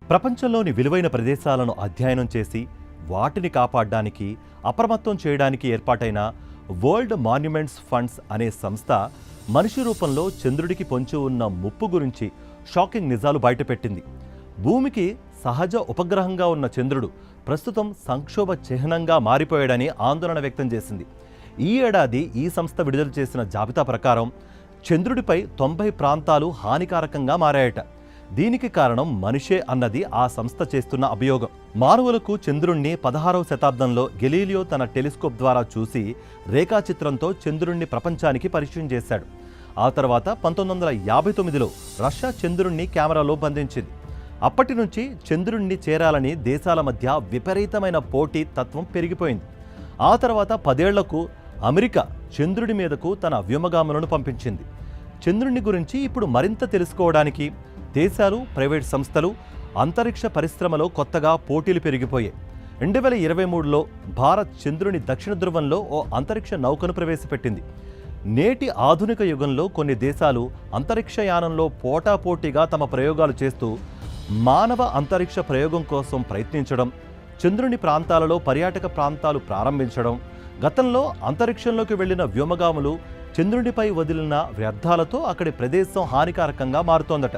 ప్రపంచంలోని విలువైన ప్రదేశాలను అధ్యయనం చేసి వాటిని కాపాడడానికి అప్రమత్తం చేయడానికి ఏర్పాటైన వరల్డ్ మాన్యుమెంట్స్ ఫండ్స్ అనే సంస్థ మనిషి రూపంలో చంద్రుడికి పొంచి ఉన్న ముప్పు గురించి షాకింగ్ నిజాలు బయటపెట్టింది. భూమికి సహజ ఉపగ్రహంగా ఉన్న చంద్రుడు ప్రస్తుతం సంక్షోభ చిహ్నంగా మారిపోయాడని ఆందోళన వ్యక్తం చేసింది. ఈ ఏడాది ఈ సంస్థ విడుదల చేసిన జాబితా ప్రకారం చంద్రుడిపై 90 ప్రాంతాలు హానికారకంగా మారాయట. దీనికి కారణం మనిషే అన్నది ఆ సంస్థ చేస్తున్న అభియోగం. మానవులకు చంద్రుణ్ణి 16వ శతాబ్దంలో గెలీలియో తన టెలిస్కోప్ ద్వారా చూసి రేఖాచిత్రంతో చంద్రుణ్ణి ప్రపంచానికి పరిచయం చేశాడు. ఆ తర్వాత 1959లో రష్యా చంద్రుణ్ణి కెమెరాలో బంధించింది. అప్పటి నుంచి చంద్రుణ్ణి చేరాలని దేశాల మధ్య విపరీతమైన పోటీ తత్వం పెరిగిపోయింది. ఆ తర్వాత 10 ఏళ్లకు అమెరికా చంద్రుడి మీదకు తన వ్యోమగాములను పంపించింది. చంద్రుని గురించి ఇప్పుడు మరింత తెలుసుకోవడానికి దేశాలు, ప్రైవేట్ సంస్థలు, అంతరిక్ష పరిశ్రమలో కొత్తగా పోటీలు పెరిగిపోయాయి. 2023లో భారత్ చంద్రుని దక్షిణ ధృవంలో ఓ అంతరిక్ష నౌకను ప్రవేశపెట్టింది. నేటి ఆధునిక యుగంలో కొన్ని దేశాలు అంతరిక్షయానంలో పోటాపోటీగా తమ ప్రయోగాలు చేస్తూ మానవ అంతరిక్ష ప్రయోగం కోసం ప్రయత్నించడం, చంద్రుని ప్రాంతాలలో పర్యాటక ప్రాంతాలు ప్రారంభించడం, గతంలో అంతరిక్షంలోకి వెళ్లిన వ్యోమగాములు చంద్రునిపై వదిలిన వ్యర్థాలతో అక్కడి ప్రదేశం హానికారకంగా మారుతోందట.